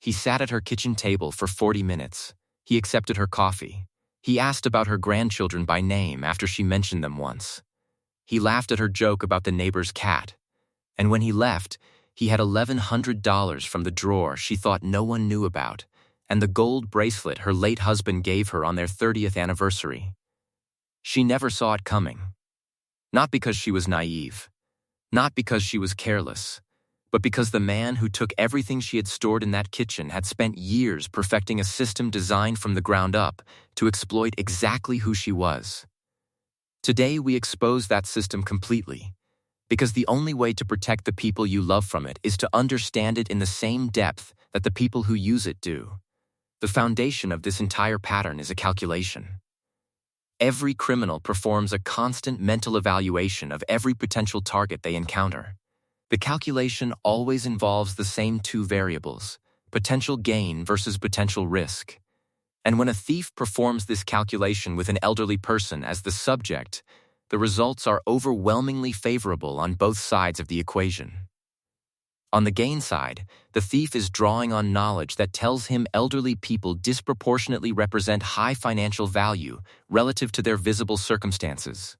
He sat at her kitchen table for 40 minutes. He accepted her coffee. He asked about her grandchildren by name after she mentioned them once. He laughed at her joke about the neighbor's cat. And when he left, he had $1,100 from the drawer she thought no one knew about, and the gold bracelet her late husband gave her on their 30th anniversary. She never saw it coming. Not because she was naive. Not because she was careless. But because the man who took everything she had stored in that kitchen had spent years perfecting a system designed from the ground up to exploit exactly who she was. Today we expose that system completely, because the only way to protect the people you love from it is to understand it in the same depth that the people who use it do. The foundation of this entire pattern is a calculation. Every criminal performs a constant mental evaluation of every potential target they encounter. The calculation always involves the same two variables, potential gain versus potential risk. And when a thief performs this calculation with an elderly person as the subject, the results are overwhelmingly favorable on both sides of the equation. On the gain side, the thief is drawing on knowledge that tells him elderly people disproportionately represent high financial value relative to their visible circumstances.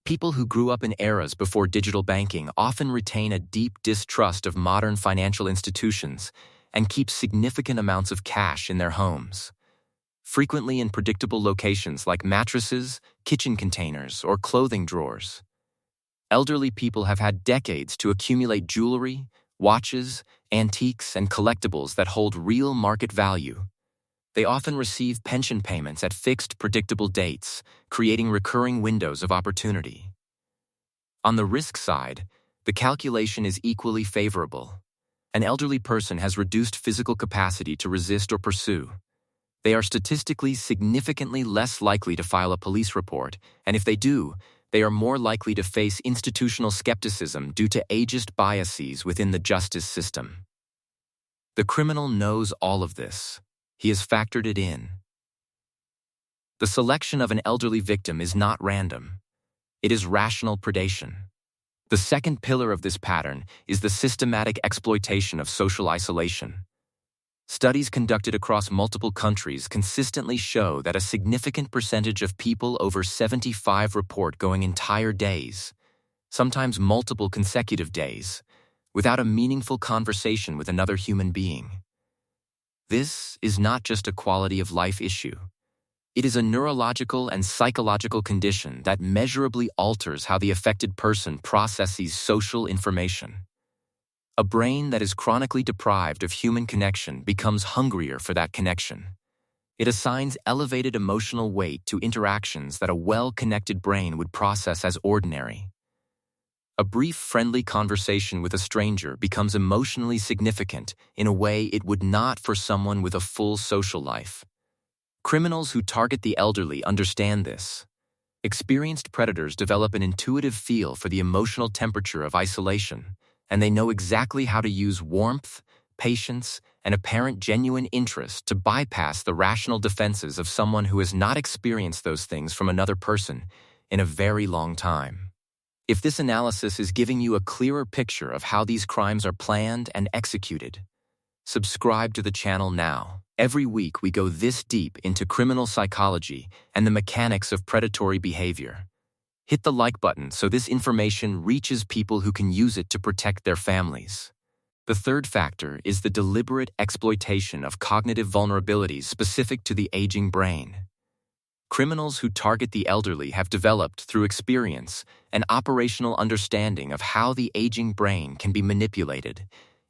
People who grew up in eras before digital banking often retain a deep distrust of modern financial institutions and keep significant amounts of cash in their homes, frequently in predictable locations like mattresses, kitchen containers, or clothing drawers. Elderly people have had decades to accumulate jewelry, watches, antiques, and collectibles that hold real market value. They often receive pension payments at fixed, predictable dates, creating recurring windows of opportunity. On the risk side, the calculation is equally favorable. An elderly person has reduced physical capacity to resist or pursue. They are statistically significantly less likely to file a police report, and if they do, they are more likely to face institutional skepticism due to ageist biases within the justice system. The criminal knows all of this. He has factored it in. The selection of an elderly victim is not random. It is rational predation. The second pillar of this pattern is the systematic exploitation of social isolation. Studies conducted across multiple countries consistently show that a significant percentage of people over 75 report going entire days, sometimes multiple consecutive days, without a meaningful conversation with another human being. This is not just a quality of life issue. It is a neurological and psychological condition that measurably alters how the affected person processes social information. A brain that is chronically deprived of human connection becomes hungrier for that connection. It assigns elevated emotional weight to interactions that a well-connected brain would process as ordinary. A brief friendly conversation with a stranger becomes emotionally significant in a way it would not for someone with a full social life. Criminals who target the elderly understand this. Experienced predators develop an intuitive feel for the emotional temperature of isolation, and they know exactly how to use warmth, patience, and apparent genuine interest to bypass the rational defenses of someone who has not experienced those things from another person in a very long time. If this analysis is giving you a clearer picture of how these crimes are planned and executed, subscribe to the channel now. Every week we go this deep into criminal psychology and the mechanics of predatory behavior. Hit the like button so this information reaches people who can use it to protect their families. The third factor is the deliberate exploitation of cognitive vulnerabilities specific to the aging brain. Criminals who target the elderly have developed, through experience, an operational understanding of how the aging brain can be manipulated,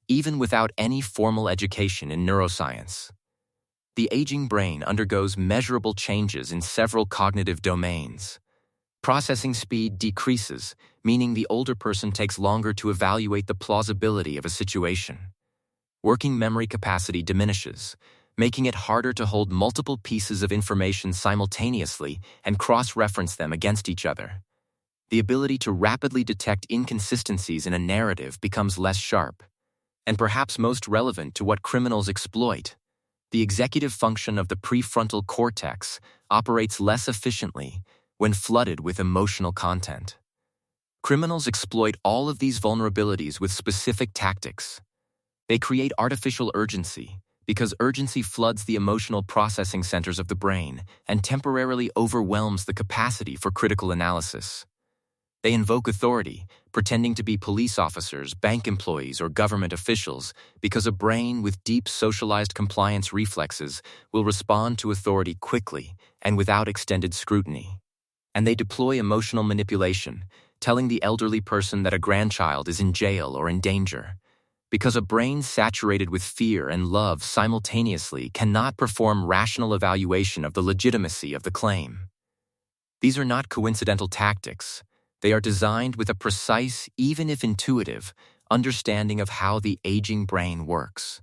even without any formal education in neuroscience. The aging brain undergoes measurable changes in several cognitive domains. Processing speed decreases, meaning the older person takes longer to evaluate the plausibility of a situation. Working memory capacity diminishes, making it harder to hold multiple pieces of information simultaneously and cross-reference them against each other. The ability to rapidly detect inconsistencies in a narrative becomes less sharp. And perhaps most relevant to what criminals exploit, the executive function of the prefrontal cortex operates less efficiently when flooded with emotional content. Criminals exploit all of these vulnerabilities with specific tactics. They create artificial urgency, because urgency floods the emotional processing centers of the brain and temporarily overwhelms the capacity for critical analysis. They invoke authority, pretending to be police officers, bank employees, or government officials, because a brain with deep socialized compliance reflexes will respond to authority quickly and without extended scrutiny. And they deploy emotional manipulation, telling the elderly person that a grandchild is in jail or in danger, because a brain saturated with fear and love simultaneously cannot perform rational evaluation of the legitimacy of the claim. These are not coincidental tactics. They are designed with a precise, even if intuitive, understanding of how the aging brain works.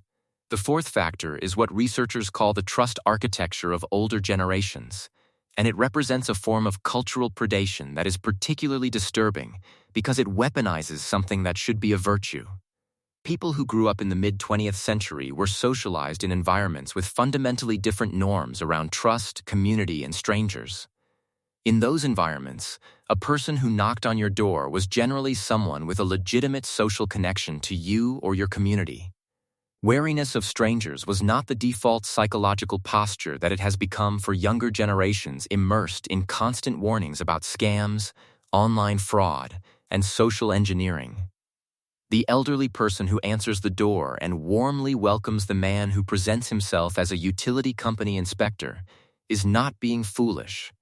The fourth factor is what researchers call the trust architecture of older generations, and it represents a form of cultural predation that is particularly disturbing because it weaponizes something that should be a virtue. People who grew up in the mid-20th century were socialized in environments with fundamentally different norms around trust, community, and strangers. In those environments, a person who knocked on your door was generally someone with a legitimate social connection to you or your community. Wariness of strangers was not the default psychological posture that it has become for younger generations immersed in constant warnings about scams, online fraud, and social engineering. The elderly person who answers the door and warmly welcomes the man who presents himself as a utility company inspector is not being foolish.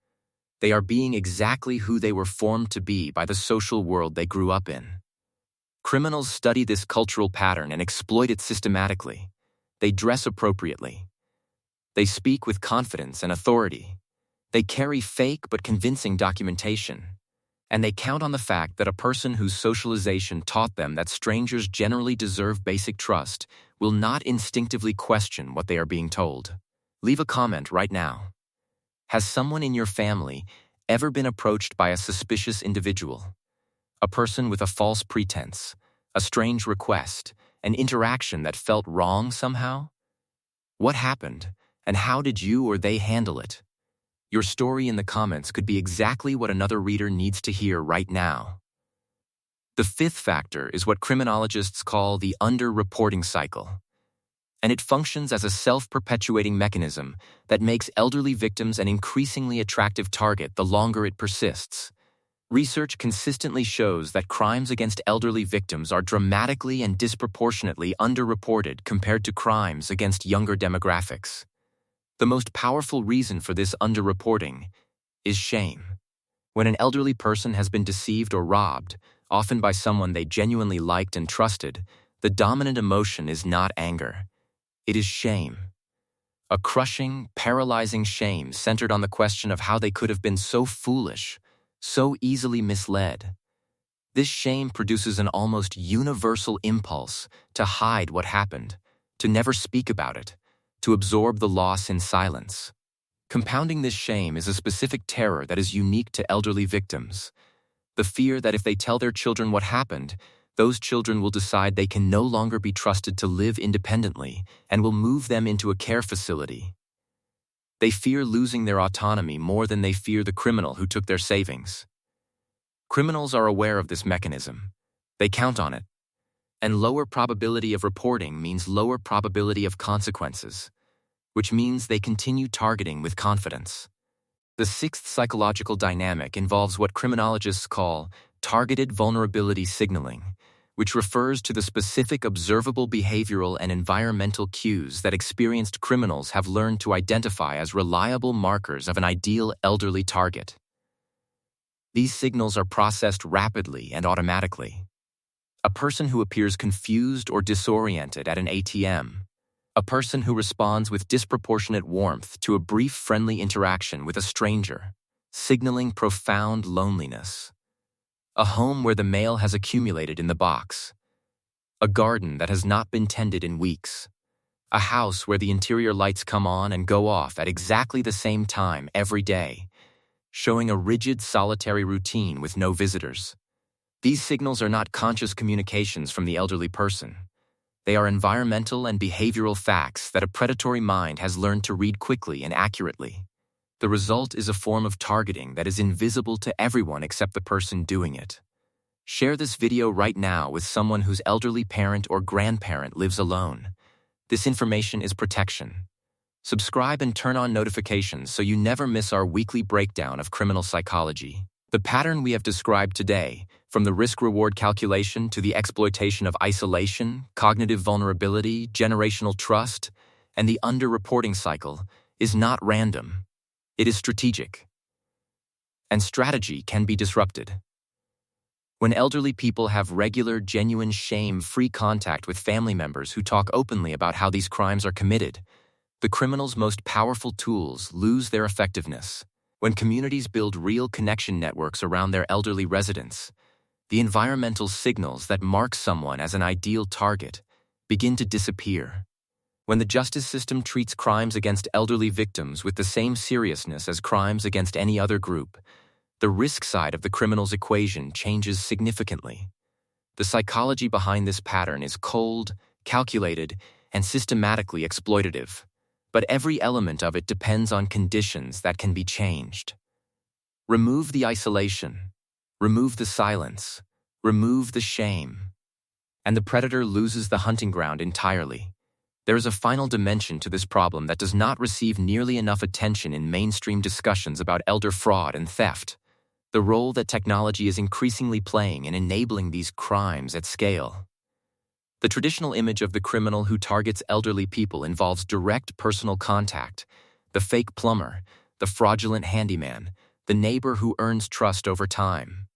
They are being exactly who they were formed to be by the social world they grew up in. Criminals study this cultural pattern and exploit it systematically. They dress appropriately. They speak with confidence and authority. They carry fake but convincing documentation. And they count on the fact that a person whose socialization taught them that strangers generally deserve basic trust will not instinctively question what they are being told. Leave a comment right now. Has someone in your family ever been approached by a suspicious individual? A person with a false pretense, a strange request, an interaction that felt wrong somehow? What happened, and how did you or they handle it? Your story in the comments could be exactly what another reader needs to hear right now. The fifth factor is what criminologists call the under-reporting cycle, and it functions as a self-perpetuating mechanism that makes elderly victims an increasingly attractive target the longer it persists. Research consistently shows that crimes against elderly victims are dramatically and disproportionately underreported compared to crimes against younger demographics. The most powerful reason for this underreporting is shame. When an elderly person has been deceived or robbed, often by someone they genuinely liked and trusted, the dominant emotion is not anger. It is shame. A crushing, paralyzing shame centered on the question of how they could have been so foolish, so easily misled. This shame produces an almost universal impulse to hide what happened, to never speak about it, to absorb the loss in silence. Compounding this shame is a specific terror that is unique to elderly victims. The fear that if they tell their children what happened, those children will decide they can no longer be trusted to live independently and will move them into a care facility. They fear losing their autonomy more than they fear the criminal who took their savings. Criminals are aware of this mechanism. They count on it. And lower probability of reporting means lower probability of consequences, which means they continue targeting with confidence. The sixth psychological dynamic involves what criminologists call targeted vulnerability signaling, which refers to the specific observable behavioral and environmental cues that experienced criminals have learned to identify as reliable markers of an ideal elderly target. These signals are processed rapidly and automatically. A person who appears confused or disoriented at an ATM. A person who responds with disproportionate warmth to a brief friendly interaction with a stranger, signaling profound loneliness. A home where the mail has accumulated in the box. A garden that has not been tended in weeks. A house where the interior lights come on and go off at exactly the same time every day, showing a rigid, solitary routine with no visitors. These signals are not conscious communications from the elderly person. They are environmental and behavioral facts that a predatory mind has learned to read quickly and accurately. The result is a form of targeting that is invisible to everyone except the person doing it. Share this video right now with someone whose elderly parent or grandparent lives alone. This information is protection. Subscribe and turn on notifications so you never miss our weekly breakdown of criminal psychology. The pattern we have described today, from the risk-reward calculation to the exploitation of isolation, cognitive vulnerability, generational trust, and the underreporting cycle, is not random. It is strategic. And strategy can be disrupted. When elderly people have regular, genuine, shame-free contact with family members who talk openly about how these crimes are committed, the criminals' most powerful tools lose their effectiveness. When communities build real connection networks around their elderly residents, the environmental signals that mark someone as an ideal target begin to disappear. When the justice system treats crimes against elderly victims with the same seriousness as crimes against any other group, the risk side of the criminal's equation changes significantly. The psychology behind this pattern is cold, calculated, and systematically exploitative, but every element of it depends on conditions that can be changed. Remove the isolation, remove the silence, remove the shame, and the predator loses the hunting ground entirely. There is a final dimension to this problem that does not receive nearly enough attention in mainstream discussions about elder fraud and theft: the role that technology is increasingly playing in enabling these crimes at scale. The traditional image of the criminal who targets elderly people involves direct personal contact: the fake plumber, the fraudulent handyman, the neighbor who earns trust over time.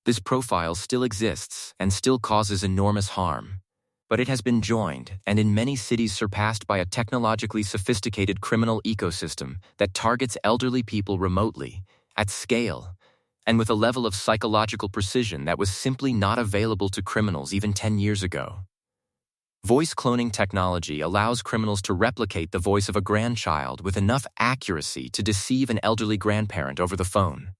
This profile still exists and still causes enormous harm, but it has been joined and in many cities surpassed by a technologically sophisticated criminal ecosystem that targets elderly people remotely, at scale, and with a level of psychological precision that was simply not available to criminals even 10 years ago. Voice cloning technology allows criminals to replicate the voice of a grandchild with enough accuracy to deceive an elderly grandparent over the phone.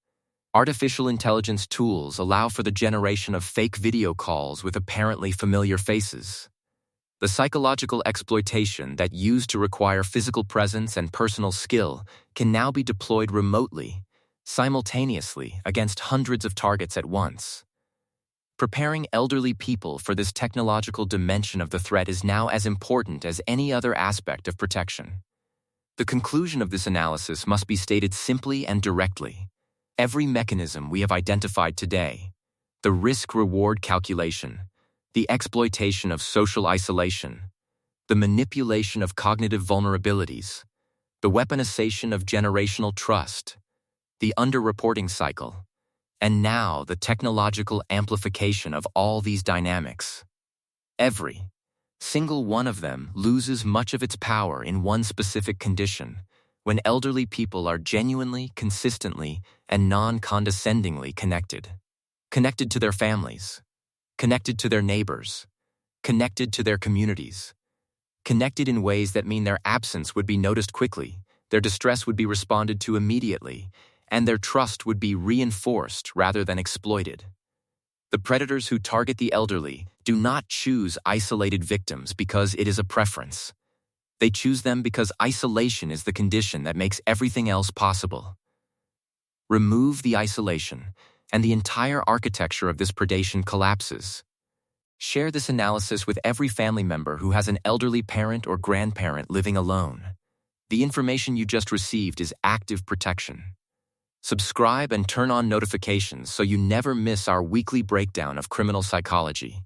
Artificial intelligence tools allow for the generation of fake video calls with apparently familiar faces. The psychological exploitation that used to require physical presence and personal skill can now be deployed remotely, simultaneously, against hundreds of targets at once. Preparing elderly people for this technological dimension of the threat is now as important as any other aspect of protection. The conclusion of this analysis must be stated simply and directly. Every mechanism we have identified today, the risk-reward calculation, the exploitation of social isolation, the manipulation of cognitive vulnerabilities, the weaponization of generational trust, the underreporting cycle, and now the technological amplification of all these dynamics. Every single one of them loses much of its power in one specific condition: when elderly people are genuinely, consistently, and non-condescendingly connected. Connected to their families, connected to their neighbors, connected to their communities, connected in ways that mean their absence would be noticed quickly, their distress would be responded to immediately, and their trust would be reinforced rather than exploited. The predators who target the elderly do not choose isolated victims because it is a preference. They choose them because isolation is the condition that makes everything else possible. Remove the isolation, and the entire architecture of this predation collapses. Share this analysis with every family member who has an elderly parent or grandparent living alone. The information you just received is active protection. Subscribe and turn on notifications so you never miss our weekly breakdown of criminal psychology.